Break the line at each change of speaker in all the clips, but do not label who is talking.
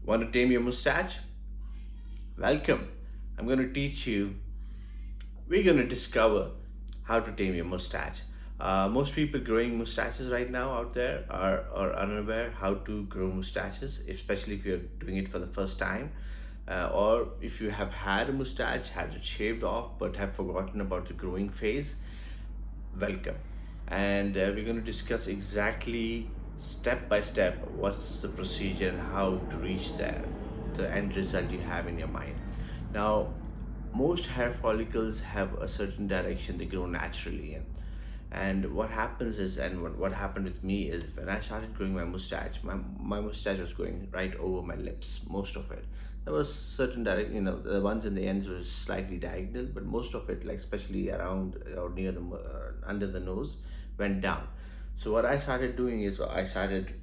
Want to tame your mustache? Welcome. I'm going to teach you, we're going to discover how to tame your mustache. Most people growing mustaches right now out there are unaware how to grow mustaches, especially if you're doing it for the first time. Or if you have had a mustache, had it shaved off, but have forgotten about the growing phase, welcome. And we're going to discuss exactly step by step what's the procedure and how to reach there, the end result you have in your mind. Now, most hair follicles have a certain direction they grow naturally in. And what happens is, and what happened with me is when I started growing my mustache, my mustache was going right over my lips, most of it. There was certain direct, the ones in the ends were slightly diagonal, but most of it, like especially around or near the under the nose, went down. So what I started doing is I started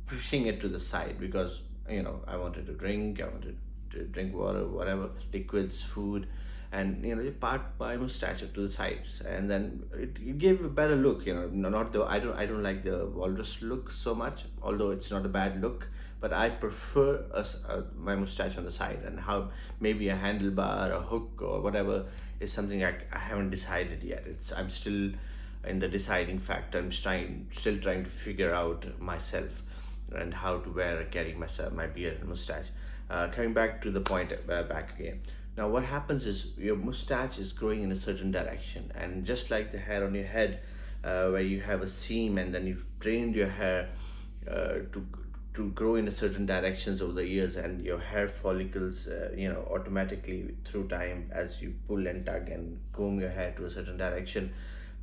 pushing it to the side because I wanted to drink, I wanted to drink water, whatever, liquids, food, and you part my mustache to the sides, and then it gave a better look. Not the I don't like the walrus look so much, although it's not a bad look, but I prefer my mustache on the side, and how maybe a handlebar, a hook, or whatever is something I haven't decided yet. I'm still in the deciding factor. Still trying to figure out myself and how to wear and carry myself, my beard and mustache. Coming back to the point, back again. Now, what happens is your mustache is growing in a certain direction, and just like the hair on your head, where you have a seam, and then you've trained your hair to grow in a certain directions over the years, and your hair follicles, automatically through time, as you pull and tug and comb your hair to a certain direction,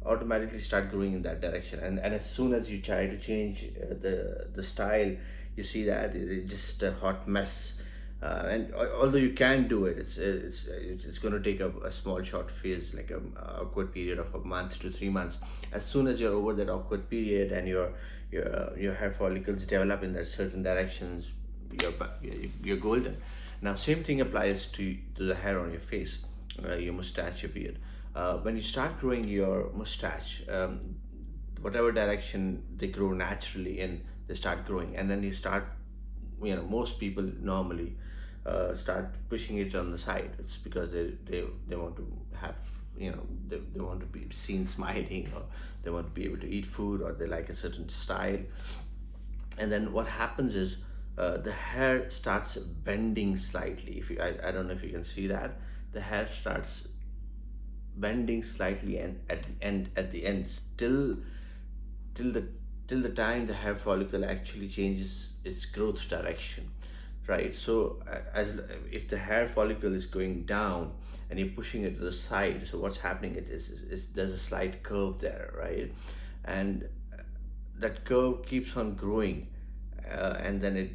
automatically start growing in that direction. And as soon as you try to change the style, you see that it's just a hot mess. And although you can do it, it's going to take a small short phase, like a awkward period of a month to 3 months. As soon as you're over that awkward period and your hair follicles develop in that certain directions, you're golden. Now, same thing applies to the hair on your face, your mustache, your beard. When you start growing your mustache, whatever direction they grow naturally in, they start growing, and then you start, most people normally start pushing it on the side. It's because they want to have, they want to be seen smiling, or they want to be able to eat food, or they like a certain style. And then what happens is, the hair starts bending slightly. If I don't know if you can see that, the hair starts bending slightly, and at the end still, till the till the time the hair follicle actually changes its growth direction, right? So as if the hair follicle is going down and you're pushing it to the side, so what's happening is there's a slight curve there, right? And that curve keeps on growing, and then it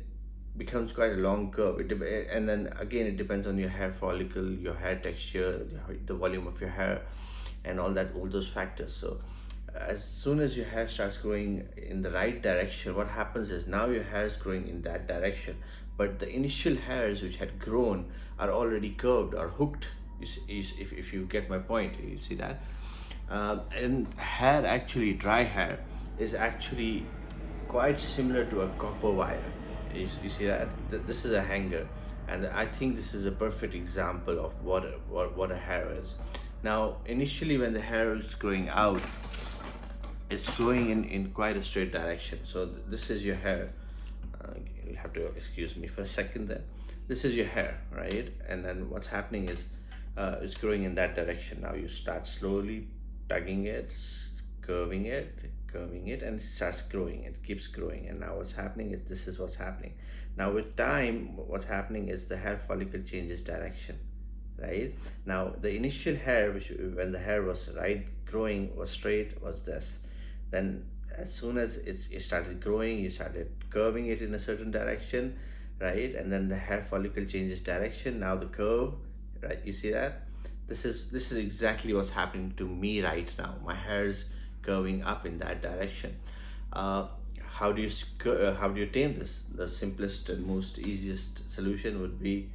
becomes quite a long curve. And then again, it depends on your hair follicle, your hair texture, the volume of your hair, and all those factors. So as soon as your hair starts growing in the right direction, what happens is now your hair is growing in that direction, but the initial hairs which had grown are already curved or hooked. If you get my point, you see that. And hair, actually dry hair, is actually quite similar to a copper wire. You see that? This is a hanger, and I think this is a perfect example of what a hair is. Now, initially, when the hair is growing out, it's growing in quite a straight direction. So this is your hair. You'll have to excuse me for a second there. This is your hair, right? And then what's happening is, it's growing in that direction. Now you start slowly tugging it, curving it, curving it, and it starts growing. It keeps growing. And now what's happening is, this is what's happening. Now with time, what's happening is the hair follicle changes direction, right? Now the initial hair, which when the hair was right growing, was straight, was this. Then as soon as it started growing, you started curving it in a certain direction, right? And then the hair follicle changes direction. Now the curve, right? You see that? This is exactly what's happening to me right now. My hair's curving up in that direction. How do you tame this? The simplest and most easiest solution would be,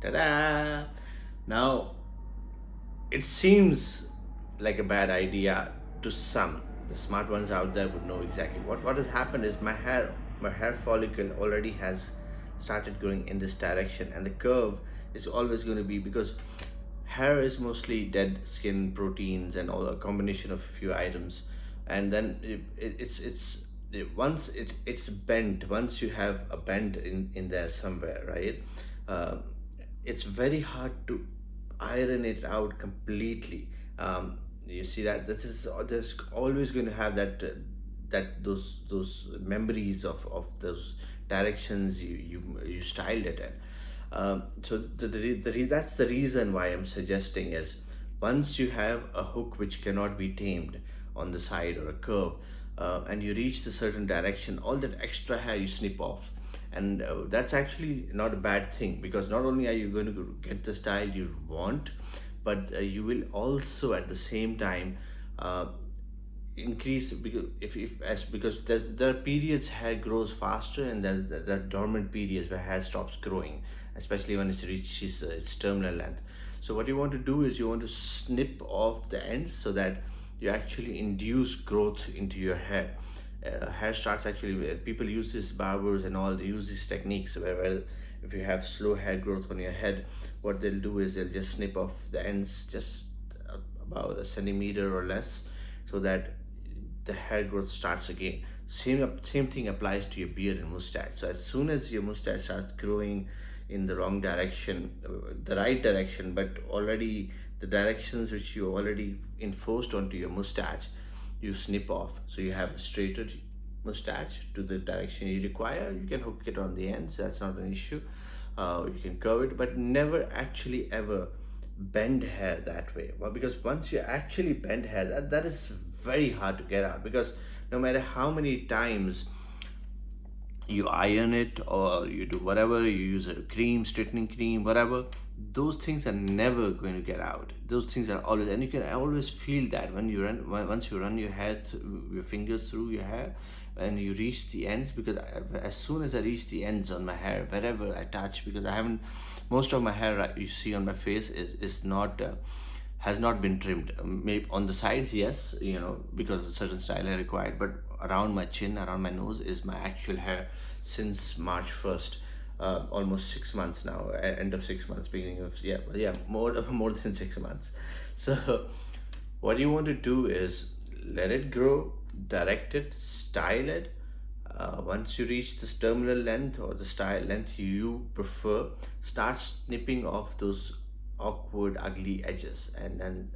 ta-da! Now, it seems like a bad idea to some. The smart ones out there would know exactly what has happened is, my hair my hair follicle already has started growing in this direction, and the curve is always going to be, because hair is mostly dead skin proteins and all, a combination of a few items. And then once it's bent, once you have a bend in there somewhere, right? uh, it's very hard to iron it out completely. You see that this is, there's always going to have that those memories of those directions you styled it in. So that's the reason why I'm suggesting is, once you have a hook which cannot be tamed on the side, or a curve, and you reach the certain direction, all that extra hair you snip off. And that's actually not a bad thing, because not only are you going to get the style you want, but you will also at the same time uh, increase, because if as because there are periods hair grows faster, and there are dormant periods where hair stops growing, especially when it reaches its terminal length. So what you want to do is, you want to snip off the ends, so that you actually induce growth into your hair. Hair starts actually, people use this, barbers and all, they use these techniques where if you have slow hair growth on your head, what they'll do is they'll just snip off the ends just about a centimeter or less, so that the hair growth starts again. Same thing applies to your beard and mustache. So as soon as your mustache starts growing in the wrong direction, the right direction, but already the directions which you already enforced onto your mustache, you snip off, so you have a straighter mustache to the direction you require. You can hook it on the ends, that's not an issue. You can curve it, but never actually ever bend hair that way. Well, because once you actually bend hair, that is very hard to get out, because no matter how many times you iron it, or you do whatever, you use a cream, straightening cream, whatever, those things are never going to get out. Those things are always, and you can always feel that when you run, once you run your hair your fingers through your hair, and you reach the ends, because as soon as I reach the ends on my hair, wherever I touch, because I haven't, most of my hair you see on my face is not has not been trimmed. Maybe on the sides, yes, because of a certain style I required, but around my chin, around my nose, is my actual hair since March 1st. Almost 6 months now, end of 6 months, beginning of, yeah, more than 6 months. So what you want to do is, let it grow, direct it, style it. Once you reach this terminal length, or the style length you prefer, start snipping off those awkward, ugly edges, and then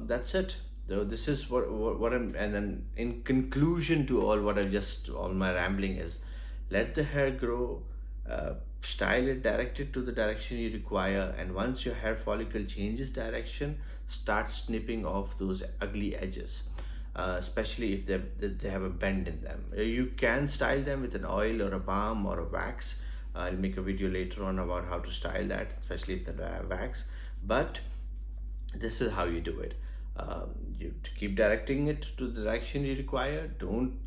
that's it. So this is what I'm, and then in conclusion to all what I've just, all my rambling is, let the hair grow, style it, direct it to the direction you require, and once your hair follicle changes direction, start snipping off those ugly edges. Especially if they have a bend in them. You can style them with an oil or a balm or a wax. I'll make a video later on about how to style that, especially if they're wax. But this is how you do it. You keep directing it to the direction you require. Don't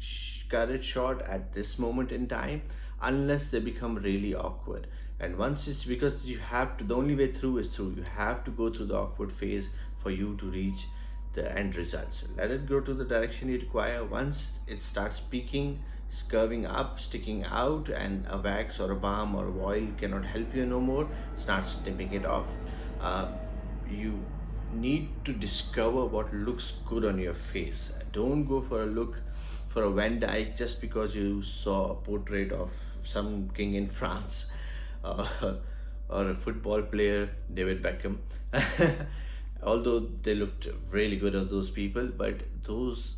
cut it short at this moment in time, unless they become really awkward. And once it's, because you have to, the only way through is through. You have to go through the awkward phase for you to reach the end results. Let it go to the direction you require. Once it starts peaking, curving up, sticking out, and a wax or a balm or a oil cannot help you no more, start snipping it off. You need to discover what looks good on your face. Don't go for a look for a Van Dyke just because you saw a portrait of some king in France, uh, or a football player, David Beckham. Although they looked really good on those people, but those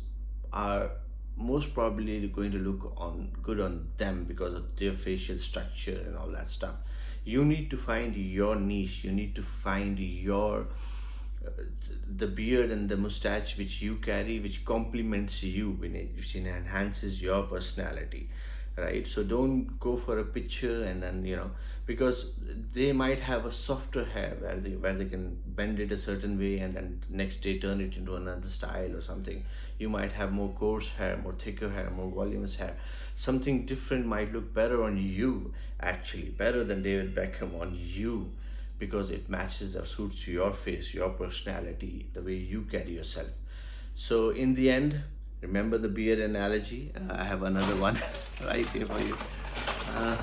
are most probably going to look on good on them because of their facial structure and all that stuff. You need to find your niche. You need to find your uh, the beard and the mustache which you carry, which complements you, which enhances your personality, right? So don't go for a picture and then, because they might have a softer hair where they can bend it a certain way, and then next day turn it into another style or something. You might have more coarse hair, more thicker hair, more voluminous hair. Something different might look better on you, actually better than David Beckham on you, because it matches or suits your face, your personality, the way you carry yourself. So in the end, Remember the beard analogy? I have another one right here for you. Uh,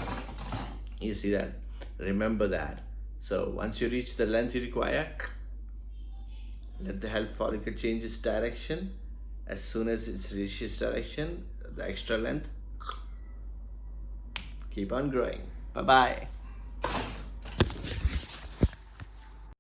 you see that? Remember that. So once you reach the length you require, let the hair follicle change its direction. As soon as it reaches direction, the extra length, keep on growing. Bye bye.